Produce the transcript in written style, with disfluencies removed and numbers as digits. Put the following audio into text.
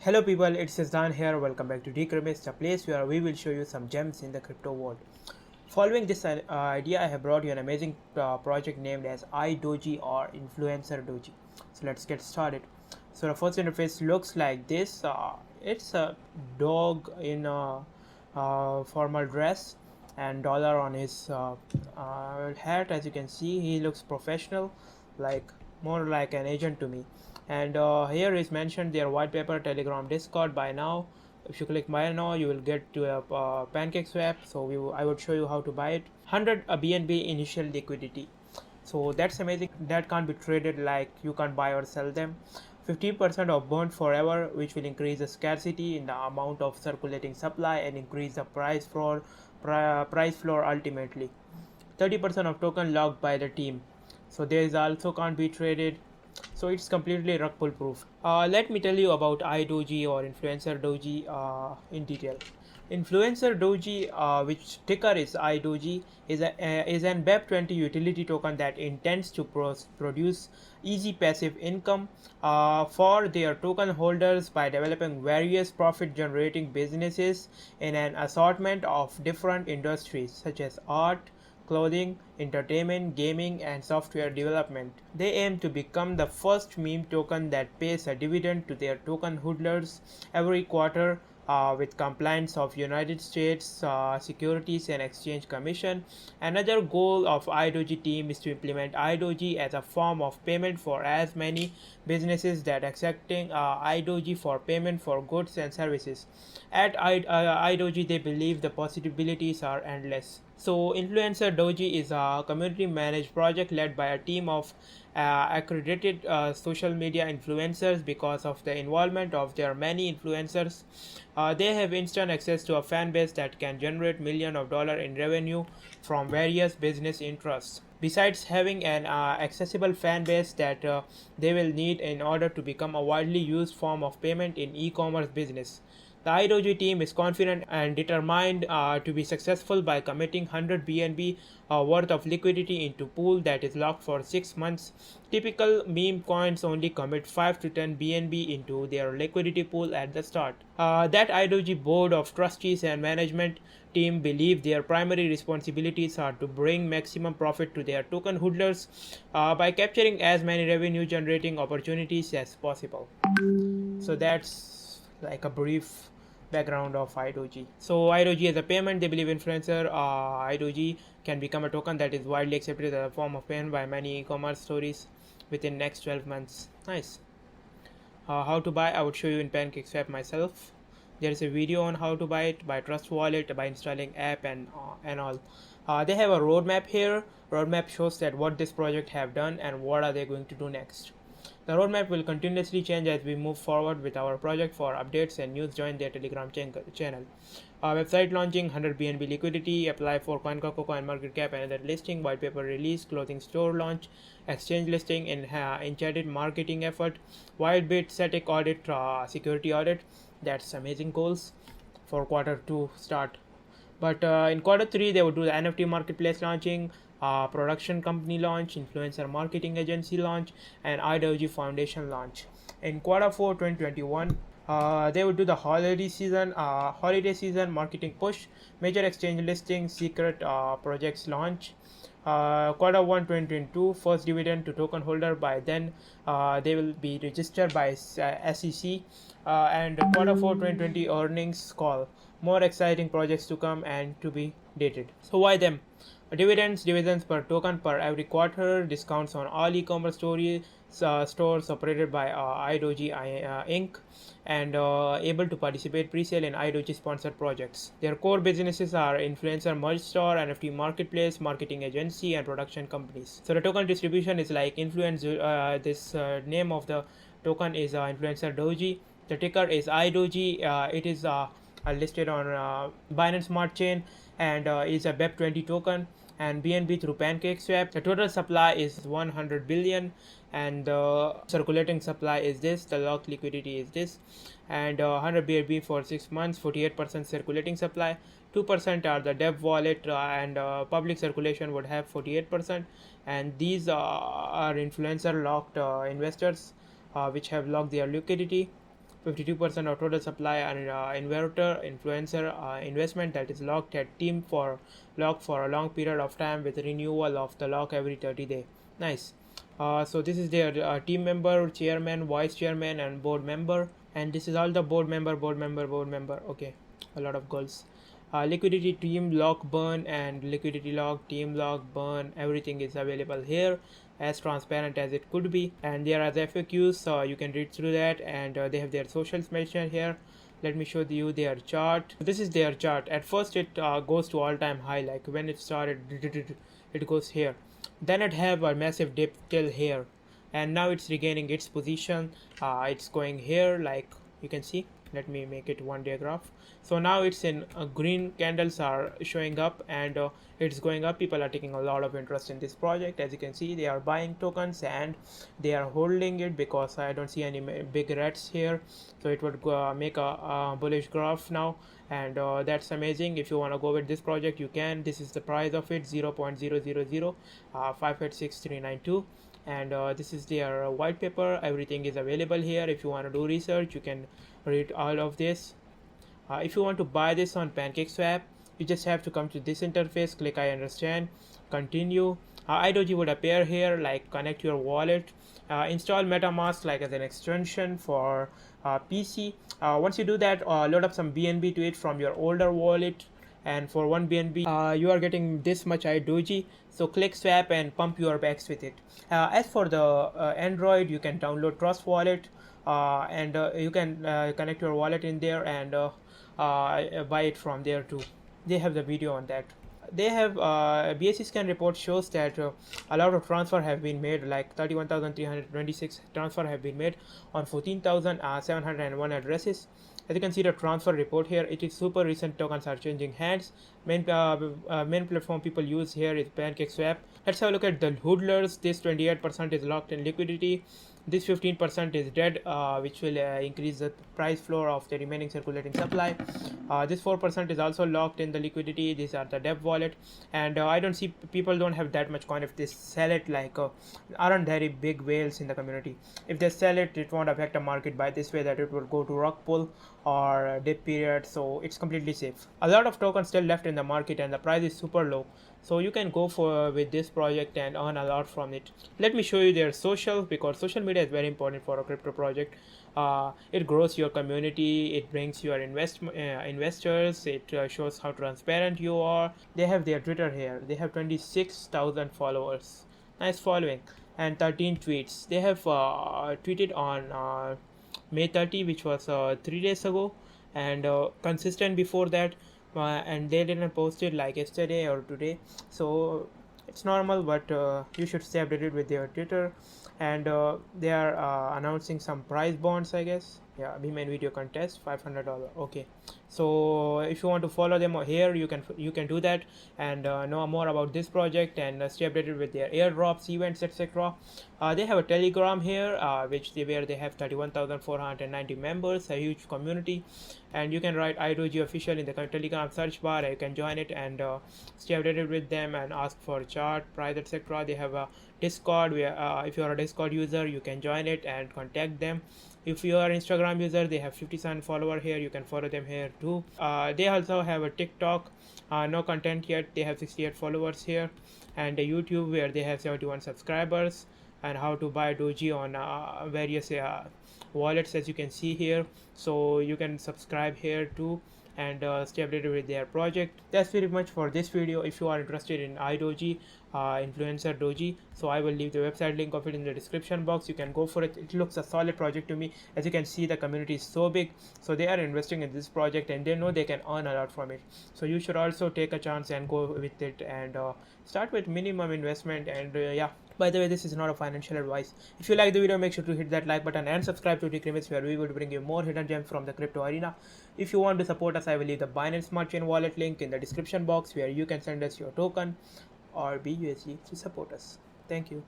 Hello people, it's Sizdan here. Welcome back to Decrypts, the place where we will show you some gems in the crypto world. Following this idea, I have brought you an amazing project named as iDoji or Influencer Doji. So let's get started. So the first interface looks like this. It's a dog in a formal dress and dollar on his hat. As you can see, he looks professional, like more like an agent to me. And here is mentioned their white paper, Telegram, Discord. By now, if you click buy now, you will get to a pancake swap. So I would show you how to buy it. 100 BNB initial liquidity. So that's amazing. That can't be traded, like you can't buy or sell them. 15% of burnt forever, which will increase the scarcity in the amount of circulating supply and increase the price floor ultimately. 30% of token locked by the team. So there is also can't be traded. So it's completely rug pull proof. Let me tell you about iDoji or Influencer Doji in detail. Influencer Doji, which ticker is iDoji, is an BEP20 utility token that intends to produce easy passive income for their token holders by developing various profit-generating businesses in an assortment of different industries such as art, clothing, entertainment, gaming, and software development. They aim to become the first meme token that pays a dividend to their token holders every quarter with compliance of United States Securities and Exchange Commission. Another goal of iDoji team is to implement iDoji as a form of payment for as many businesses that accepting iDoji for payment for goods and services. At iDoji, they believe the possibilities are endless. So, Influencer Doji is a community managed project led by a team of accredited social media influencers. Because of the involvement of their many influencers, they have instant access to a fan base that can generate millions of dollars in revenue from various business interests. Besides having an accessible fan base that they will need in order to become a widely used form of payment in e-commerce business. The iDoji team is confident and determined to be successful by committing 100 BNB worth of liquidity into pool that is locked for 6 months. Typical meme coins only commit 5 to 10 BNB into their liquidity pool at the start. That iDoji board of trustees and management team believe their primary responsibilities are to bring maximum profit to their token holders by capturing as many revenue generating opportunities as possible. So that's like a brief background of iDoji. So iDoji as a payment, they believe influencer iDoji can become a token that is widely accepted as a form of payment by many e-commerce stories within next 12 months. Nice. How to buy, I would show you in PancakeSwap myself. There is a video on how to buy it by Trust Wallet, by installing app and all. They have a roadmap here. Roadmap shows that what this project have done and what are they going to do next. The roadmap will continuously change as we move forward with our project. For updates and news, join their Telegram channel. Website launching, 100 BNB liquidity, apply for CoinGecko and market cap, another listing, white paper release, clothing store launch, exchange listing, enchanted marketing effort, Wildbit static audit, security audit. That's amazing goals for quarter 2 start. But in quarter 3, they would do the NFT marketplace launching, production company launch, influencer marketing agency launch, and iDoji Foundation launch. In quarter 4 2021, they would do the holiday season marketing push, major exchange listing, secret projects launch. Quarter 1 2022, first dividend to token holder. By then they will be registered by SEC. And quarter 4 2020 earnings call, more exciting projects to come and to be dated. So why them? Dividends per token per every quarter, discounts on all e-commerce stores operated by iDoji Inc. and able to participate pre-sale in iDoji sponsored projects. Their core businesses are influencer merch store, NFT marketplace, marketing agency, and production companies. So the token distribution is like influence. This name of the token is Influencer Doji. The ticker is iDoji. It is listed on Binance Smart Chain and is a BEP20 token and BNB through PancakeSwap. The total supply is 100 billion and the circulating supply is this, the locked liquidity is this, and 100 BNB for 6 months, 48% circulating supply, 2% are the dev wallet and public circulation would have 48%, and these are influencer locked investors which have locked their liquidity. 52% of total supply, and inverter influencer investment that is locked at team for lock for a long period of time with renewal of the lock every 30 days. Nice. So this is their team member, chairman, vice chairman, and board member. And this is all the board member. Okay, a lot of goals. Liquidity team lock burn and liquidity lock team lock burn, everything is available here, as transparent as it could be. And there are the FAQs, so you can read through that. And they have their socials mentioned here. Let me show you their chart. This is their chart. At first it goes to all-time high, like when it started it goes here, then it have a massive dip till here, and now it's regaining its position. It's going here, like you can see. Let me make it one day graph. So now it's in green candles are showing up, and it's going up. People are taking a lot of interest in this project. As you can see, they are buying tokens and they are holding it, because I don't see any big rats here, so it would make a bullish graph now. And that's amazing. If you want to go with this project, you can. This is the price of it, 0.000 586392. And this is their white paper. Everything is available here. If you want to do research, you can read all of this. If you want to buy this on PancakeSwap, you just have to come to this interface, click I understand, continue. iDoji would appear here, like connect your wallet, install MetaMask like as an extension for PC. Once you do that, load up some BNB to it from your older wallet, and for 1 BNB you are getting this much iDoji. So click swap and pump your bags with it. As for the Android, you can download Trust Wallet, and you can connect your wallet in there and buy it from there too. They have the video on that. They have BSC scan report shows that a lot of transfer have been made, like 31,326 transfer have been made on 14,701 addresses. As you can see the transfer report here, it is super recent. Tokens are changing hands. Main platform people use here is PancakeSwap. Let's have a look at the hodlers. This 28% is locked in liquidity. This 15% is dead, which will increase the price floor of the remaining circulating supply. This 4% is also locked in the liquidity. These are the dev wallet, and I don't see people don't have that much coin. If they sell it, like aren't very big whales in the community. If they sell it, it won't affect the market by this way, that it will go to rock pull or dip period. So it's completely safe. A lot of tokens still left in the market, and the price is super low. So you can go for with this project and earn a lot from it. Let me show you their socials, because social media is very important for a crypto project. It grows your community, it brings your investors, it shows how transparent you are. They have their Twitter here. They have 26,000 followers. Nice following. And 13 tweets. They have tweeted on May 30, which was 3 days ago, and consistent before that. And they didn't post it like yesterday or today, so it's normal. But you should stay updated with their Twitter. And they are announcing some prize bonds, I guess. Yeah, be main video contest, $500. Okay, so if you want to follow them here, you can do that, and know more about this project, and stay updated with their airdrops, events, etc. They have a Telegram here, where they have 31,490 members, a huge community. And you can write iDoji official in the Telegram search bar. You can join it and stay updated with them and ask for chart, price, etc. They have a Discord where if you are a Discord user, you can join it and contact them. If you are Instagram user, they have 57 followers here. You can follow them here too. They also have a TikTok, no content yet. They have 68 followers here, and a YouTube where they have 71 subscribers. And how to buy Doji on various wallets, as you can see here. So you can subscribe here too, and stay updated with their project. That's very much for this video. If you are interested in iDoji, influencer Doji, so I will leave the website link of it in the description box. You can go for it. It looks a solid project to me. As you can see, the community is so big, so they are investing in this project and they know they can earn a lot from it. So you should also take a chance and go with it, and start with minimum investment. And yeah, by the way, this is not a financial advice. If you like the video, make sure to hit that like button and subscribe to Decrypts, where we will bring you more hidden gems from the crypto arena. If you want to support us, I will leave the Binance Smart Chain wallet link in the description box, where you can send us your token or BUSD to support us. Thank you.